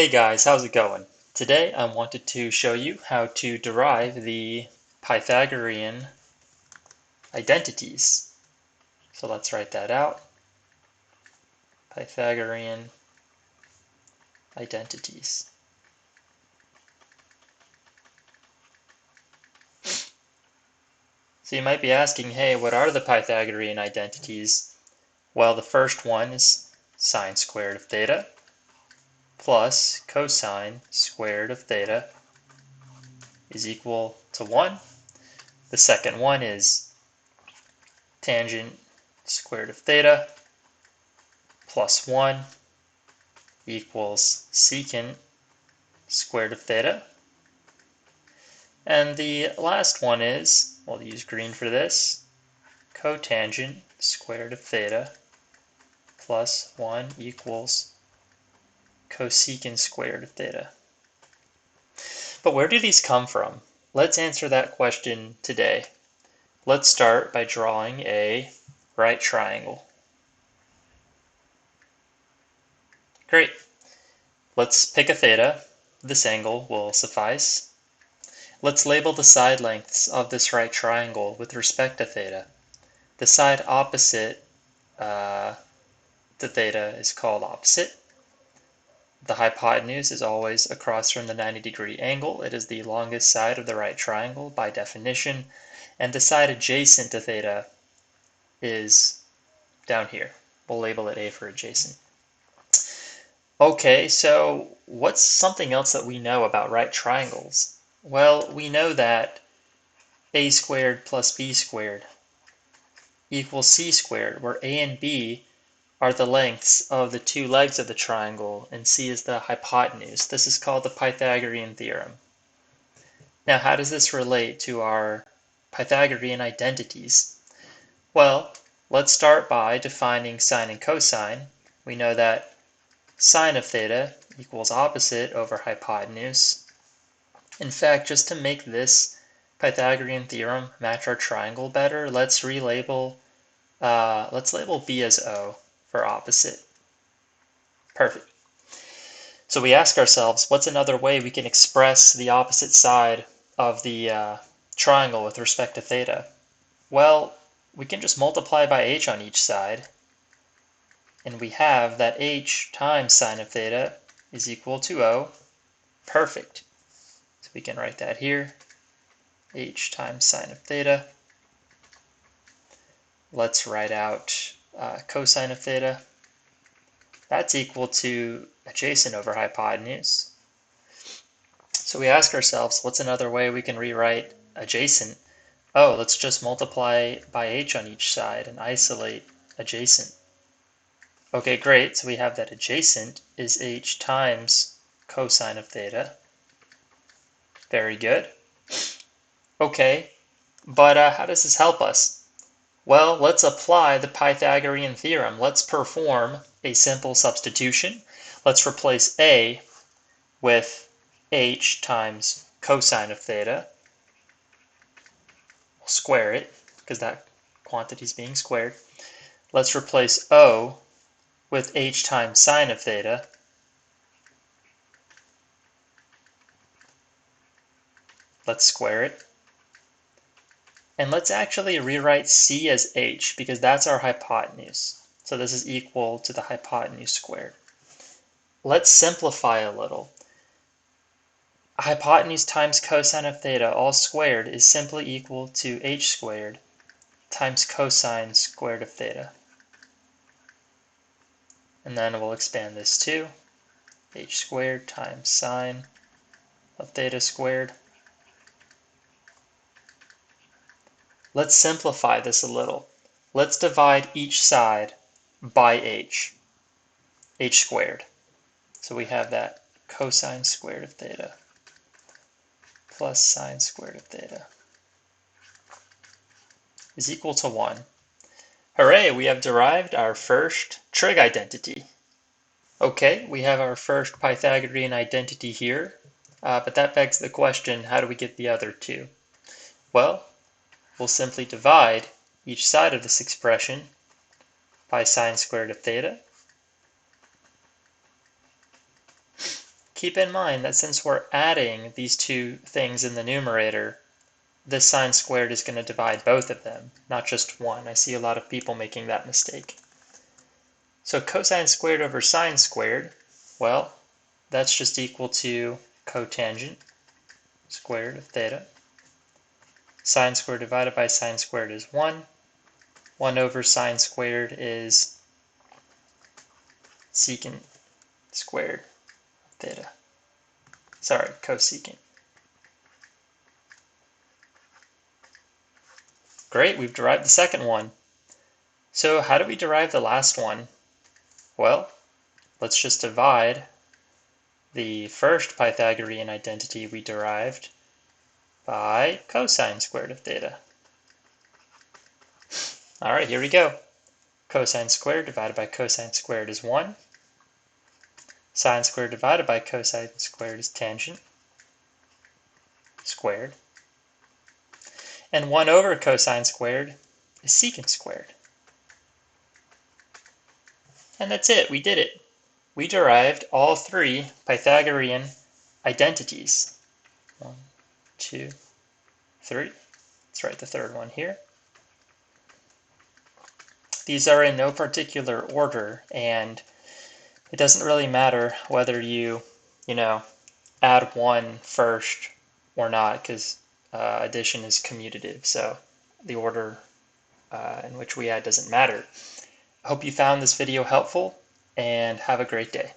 Hey guys, how's it going? Today I wanted to show you how to derive the Pythagorean identities. So let's write that out. Pythagorean identities. So you might be asking, hey, what are the Pythagorean identities? Well, the first one is sine squared of theta plus cosine squared of theta is equal to 1. The second one is tangent squared of theta plus 1 equals secant squared of theta. And the last one is, we'll use green for this, cotangent squared of theta plus 1 equals cosecant squared of theta. But where do these come from? Let's answer that question today. Let's start by drawing a right triangle. Great. Let's pick a theta. This angle will suffice. Let's label the side lengths of this right triangle with respect to theta. The side opposite to theta is called opposite. The hypotenuse is always across from the 90-degree angle. It is the longest side of the right triangle by definition. And the side adjacent to theta is down here. We'll label it A for adjacent. Okay, so what's something else that we know about right triangles? Well, we know that a squared plus b squared equals c squared, where a and b are the lengths of the two legs of the triangle, and c is the hypotenuse. This is called the Pythagorean Theorem. Now, how does this relate to our Pythagorean identities? Well, let's start by defining sine and cosine. We know that sine of theta equals opposite over hypotenuse. In fact, just to make this Pythagorean theorem match our triangle better, let's label B as O for opposite. Perfect. So we ask ourselves, what's another way we can express the opposite side of the triangle with respect to theta? Well, we can just multiply by h on each side, and we have that h times sine of theta is equal to O. Perfect. So we can write that here, h times sine of theta. Let's write out cosine of theta. That's equal to adjacent over hypotenuse. So we ask ourselves, what's another way we can rewrite adjacent? Oh, let's just multiply by h on each side and isolate adjacent. Okay, great. So we have that adjacent is h times cosine of theta. Very good. Okay, but how does this help us? Well, let's apply the Pythagorean theorem. Let's perform a simple substitution. Let's replace a with h times cosine of theta. We'll square it because that quantity is being squared. Let's replace O with h times sine of theta. Let's square it. And let's actually rewrite c as h because that's our hypotenuse. So this is equal to the hypotenuse squared. Let's simplify a little. Hypotenuse times cosine of theta all squared is simply equal to h squared times cosine squared of theta. And then we'll expand this to h squared times sine of theta squared. Let's simplify this a little. Let's divide each side by h squared. So we have that cosine squared of theta plus sine squared of theta is equal to 1. Hooray, we have derived our first trig identity. Okay, we have our first Pythagorean identity here, but that begs the question, how do we get the other two? Well, we'll simply divide each side of this expression by sine squared of theta. keep in mind that since we're adding these two things in the numerator, this sine squared is going to divide both of them, not just one. I see a lot of people making that mistake. So cosine squared over sine squared, well, that's just equal to cotangent squared of theta. Sine squared divided by sine squared is 1. 1 over sine squared is secant squared of theta. Sorry, cosecant. Great, we've derived the second one. So how do we derive the last one? Well, let's just divide the first Pythagorean identity we derived by cosine squared of theta. All right, here we go. Cosine squared divided by cosine squared is 1. Sine squared divided by cosine squared is tangent squared. And 1 over cosine squared is secant squared. And that's it, we did it. We derived all three Pythagorean identities. 1, 2, 3. Let's write the third one here. These are in no particular order, and it doesn't really matter whether you add 1 first or not, because addition is commutative, so the order in which we add doesn't matter. I hope you found this video helpful, and have a great day.